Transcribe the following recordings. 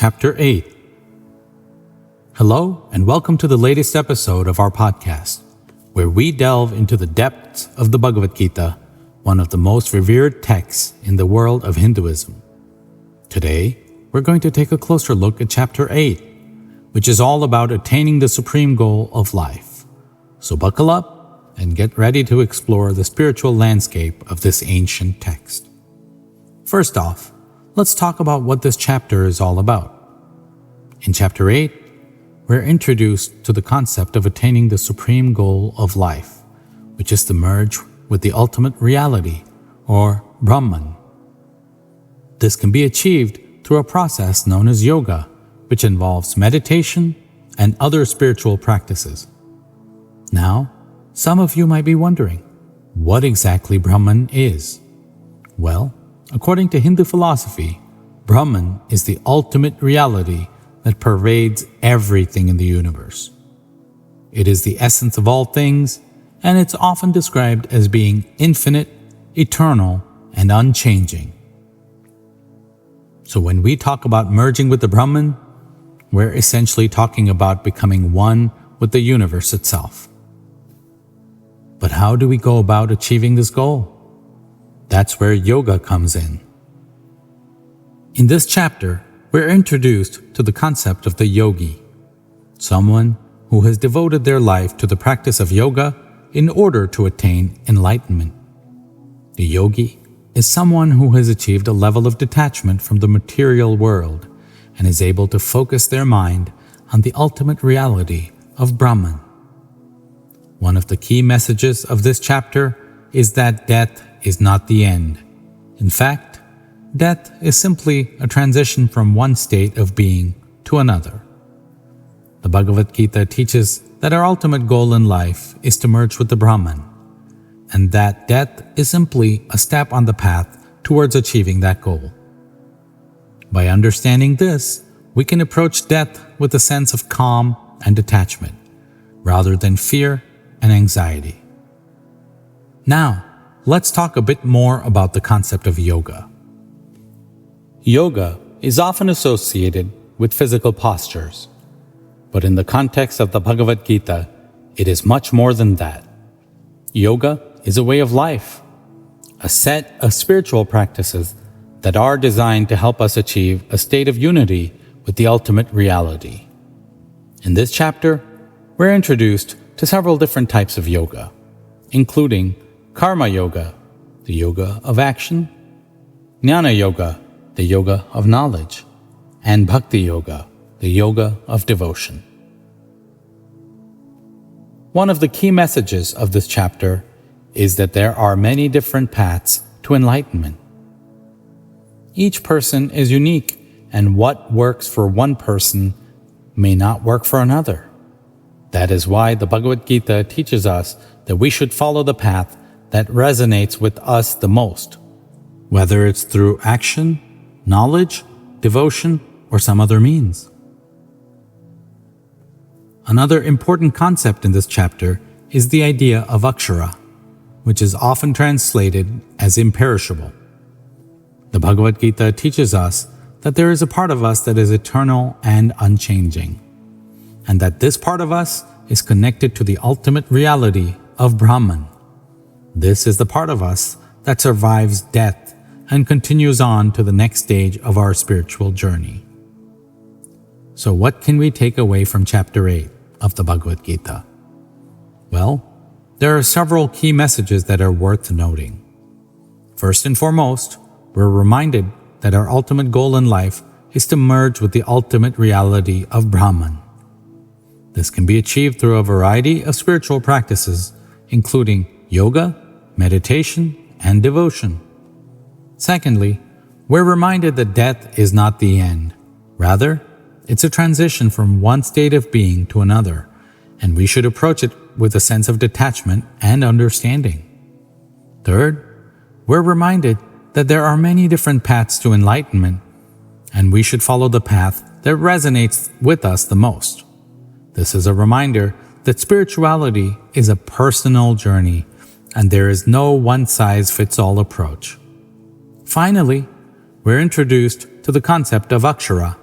Chapter 8. Hello, and welcome to the latest episode of our podcast, where we delve into the depths of the Bhagavad Gita, one of the most revered texts in the world of Hinduism. Today, we're going to take a closer look at Chapter 8, which is all about attaining the supreme goal of life. So buckle up and get ready to explore the spiritual landscape of this ancient text. First off, let's talk about what this chapter is all about. In Chapter 8, we're introduced to the concept of attaining the supreme goal of life, which is to merge with the ultimate reality, or Brahman. This can be achieved through a process known as yoga, which involves meditation and other spiritual practices. Now, some of you might be wondering, what exactly Brahman is? Well, according to Hindu philosophy, Brahman is the ultimate reality that pervades everything in the universe. It is the essence of all things, and it's often described as being infinite, eternal, and unchanging. So when we talk about merging with the Brahman, we're essentially talking about becoming one with the universe itself. But how do we go about achieving this goal? That's where yoga comes in. In this chapter, we're introduced to the concept of the yogi, someone who has devoted their life to the practice of yoga in order to attain enlightenment. The yogi is someone who has achieved a level of detachment from the material world and is able to focus their mind on the ultimate reality of Brahman. One of the key messages of this chapter is that death is not the end. In fact, death is simply a transition from one state of being to another. The Bhagavad Gita teaches that our ultimate goal in life is to merge with the Brahman, and that death is simply a step on the path towards achieving that goal. By understanding this, we can approach death with a sense of calm and detachment, rather than fear and anxiety. Now, let's talk a bit more about the concept of yoga. Yoga is often associated with physical postures, but in the context of the Bhagavad Gita, it is much more than that. Yoga is a way of life, a set of spiritual practices that are designed to help us achieve a state of unity with the ultimate reality. In this chapter, we're introduced to several different types of yoga, including Karma Yoga, the yoga of action, Jnana Yoga, the yoga of knowledge, and Bhakti Yoga, the yoga of devotion. One of the key messages of this chapter is that there are many different paths to enlightenment. Each person is unique, and what works for one person may not work for another. That is why the Bhagavad Gita teaches us that we should follow the path that resonates with us the most, whether it's through action, knowledge, devotion, or some other means. Another important concept in this chapter is the idea of akshara, which is often translated as imperishable. The Bhagavad Gita teaches us that there is a part of us that is eternal and unchanging, and that this part of us is connected to the ultimate reality of Brahman. This is the part of us that survives death and continues on to the next stage of our spiritual journey. So what can we take away from Chapter 8 of the Bhagavad Gita? Well, there are several key messages that are worth noting. First and foremost, we're reminded that our ultimate goal in life is to merge with the ultimate reality of Brahman. This can be achieved through a variety of spiritual practices, including yoga, meditation, and devotion. Secondly, we're reminded that death is not the end. Rather, it's a transition from one state of being to another, and we should approach it with a sense of detachment and understanding. Third, we're reminded that there are many different paths to enlightenment, and we should follow the path that resonates with us the most. This is a reminder that spirituality is a personal journey, and there is no one-size-fits-all approach. Finally, we're introduced to the concept of akshara,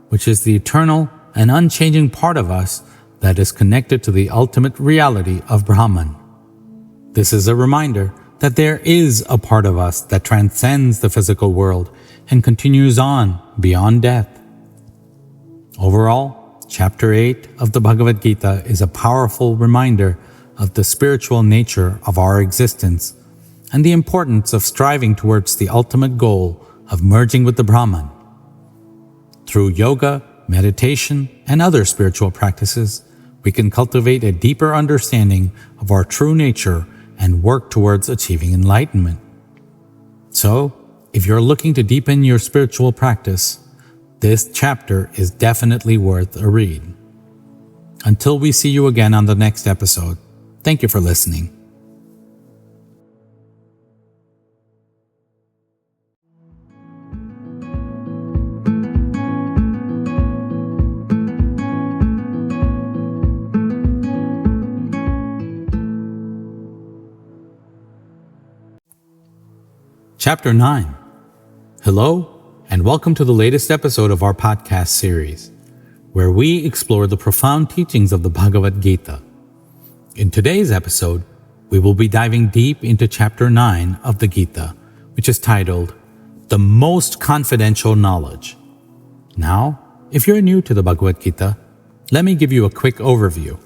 which is the eternal and unchanging part of us that is connected to the ultimate reality of Brahman. This is a reminder that there is a part of us that transcends the physical world and continues on beyond death. Overall, Chapter 8 of the Bhagavad Gita is a powerful reminder of the spiritual nature of our existence and the importance of striving towards the ultimate goal of merging with the Brahman. Through yoga, meditation, and other spiritual practices, we can cultivate a deeper understanding of our true nature and work towards achieving enlightenment. So, if you're looking to deepen your spiritual practice, this chapter is definitely worth a read. Until we see you again on the next episode, thank you for listening. Chapter 9. Hello, and welcome to the latest episode of our podcast series, where we explore the profound teachings of the Bhagavad Gita. In today's episode, we will be diving deep into Chapter 9 of the Gita, which is titled, The Most Confidential Knowledge. Now, if you're new to the Bhagavad Gita, let me give you a quick overview.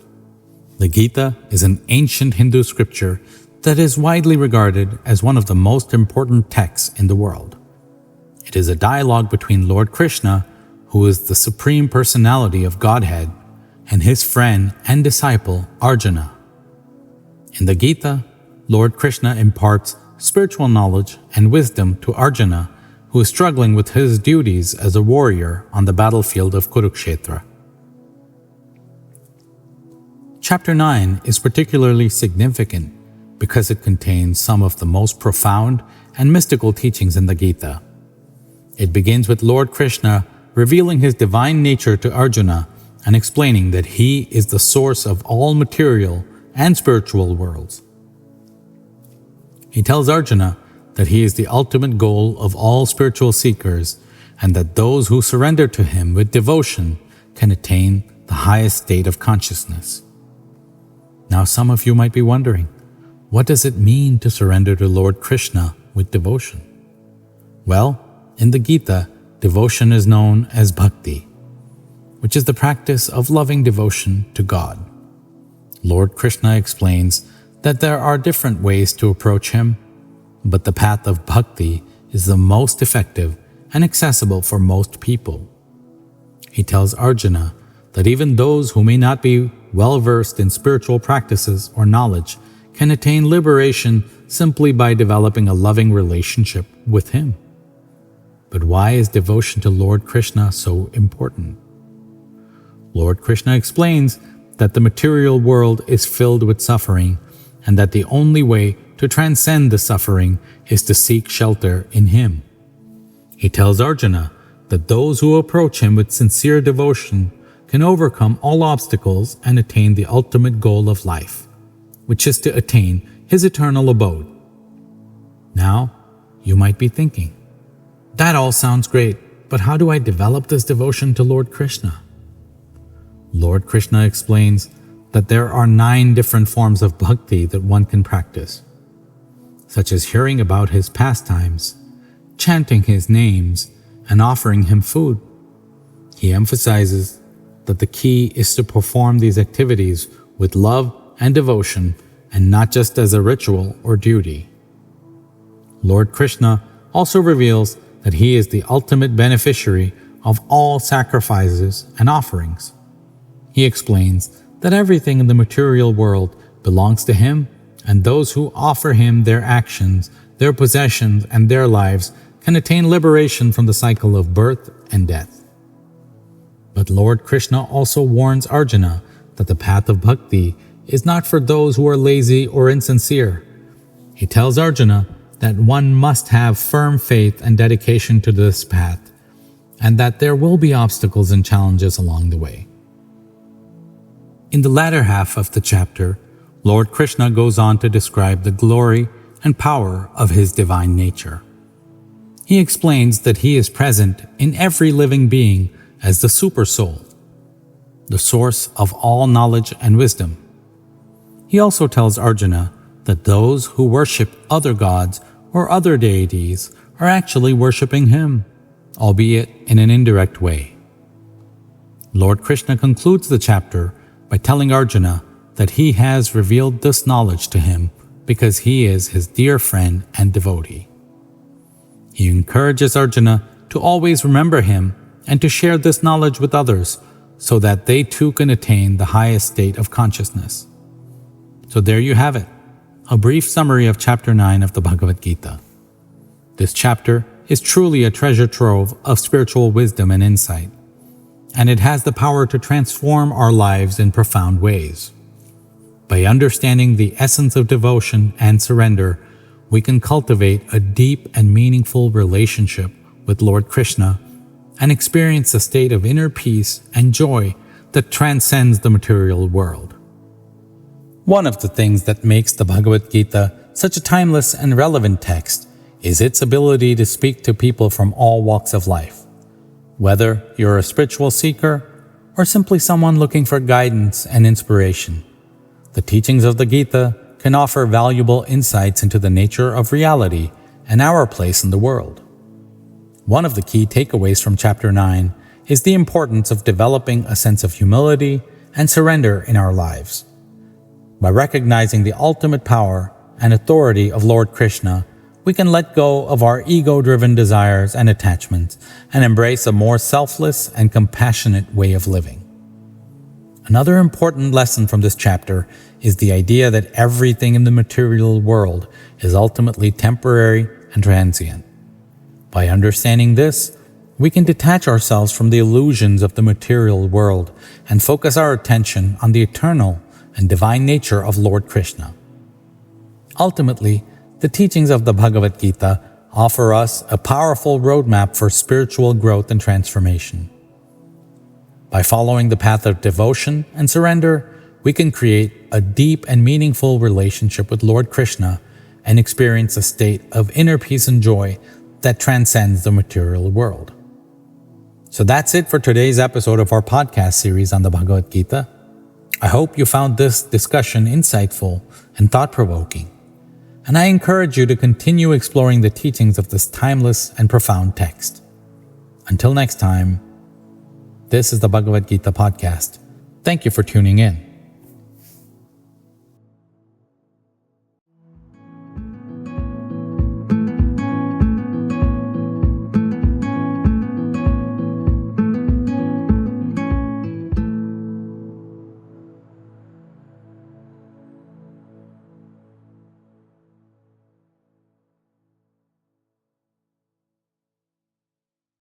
The Gita is an ancient Hindu scripture that is widely regarded as one of the most important texts in the world. It is a dialogue between Lord Krishna, who is the Supreme Personality of Godhead, and his friend and disciple Arjuna. In the Gita, Lord Krishna imparts spiritual knowledge and wisdom to Arjuna, who is struggling with his duties as a warrior on the battlefield of Kurukshetra. Chapter 9 is particularly significant because it contains some of the most profound and mystical teachings in the Gita. It begins with Lord Krishna revealing his divine nature to Arjuna and explaining that he is the source of all material and spiritual worlds. He tells Arjuna that he is the ultimate goal of all spiritual seekers and that those who surrender to him with devotion can attain the highest state of consciousness. Now some of you might be wondering, what does it mean to surrender to Lord Krishna with devotion? Well, in the Gita, devotion is known as bhakti, which is the practice of loving devotion to God. Lord Krishna explains that there are different ways to approach him, but the path of bhakti is the most effective and accessible for most people. He tells Arjuna that even those who may not be well versed in spiritual practices or knowledge can attain liberation simply by developing a loving relationship with him. But why is devotion to Lord Krishna so important? Lord Krishna explains that the material world is filled with suffering and that the only way to transcend the suffering is to seek shelter in him. He tells Arjuna that those who approach him with sincere devotion can overcome all obstacles and attain the ultimate goal of life, which is to attain his eternal abode. Now, you might be thinking, that all sounds great, but how do I develop this devotion to Lord Krishna? Lord Krishna explains that there are 9 different forms of bhakti that one can practice, such as hearing about his pastimes, chanting his names, and offering him food. He emphasizes that the key is to perform these activities with love and devotion, and not just as a ritual or duty. Lord Krishna also reveals that he is the ultimate beneficiary of all sacrifices and offerings. He explains that everything in the material world belongs to him, and those who offer him their actions, their possessions, and their lives can attain liberation from the cycle of birth and death. But Lord Krishna also warns Arjuna that the path of bhakti is not for those who are lazy or insincere. He tells Arjuna that one must have firm faith and dedication to this path, and that there will be obstacles and challenges along the way. In the latter half of the chapter, Lord Krishna goes on to describe the glory and power of his divine nature. He explains that he is present in every living being as the Supersoul, the source of all knowledge and wisdom. He also tells Arjuna that those who worship other gods or other deities are actually worshiping him, albeit in an indirect way. Lord Krishna concludes the chapter by telling Arjuna that he has revealed this knowledge to him because he is his dear friend and devotee. He encourages Arjuna to always remember him and to share this knowledge with others so that they too can attain the highest state of consciousness. So there you have it, a brief summary of chapter 9 of the Bhagavad Gita. This chapter is truly a treasure trove of spiritual wisdom and insight, and it has the power to transform our lives in profound ways. By understanding the essence of devotion and surrender, we can cultivate a deep and meaningful relationship with Lord Krishna and experience a state of inner peace and joy that transcends the material world. One of the things that makes the Bhagavad Gita such a timeless and relevant text is its ability to speak to people from all walks of life. Whether you're a spiritual seeker or simply someone looking for guidance and inspiration, the teachings of the Gita can offer valuable insights into the nature of reality and our place in the world. One of the key takeaways from chapter 9 is the importance of developing a sense of humility and surrender in our lives. By recognizing the ultimate power and authority of Lord Krishna, we can let go of our ego-driven desires and attachments and embrace a more selfless and compassionate way of living. Another important lesson from this chapter is the idea that everything in the material world is ultimately temporary and transient. By understanding this, we can detach ourselves from the illusions of the material world and focus our attention on the eternal and divine nature of Lord Krishna. Ultimately, the teachings of the Bhagavad Gita offer us a powerful roadmap for spiritual growth and transformation. By following the path of devotion and surrender, we can create a deep and meaningful relationship with Lord Krishna and experience a state of inner peace and joy that transcends the material world. So that's it for today's episode of our podcast series on the Bhagavad Gita. I hope you found this discussion insightful and thought-provoking, and I encourage you to continue exploring the teachings of this timeless and profound text. Until next time, this is the Bhagavad Gita podcast. Thank you for tuning in.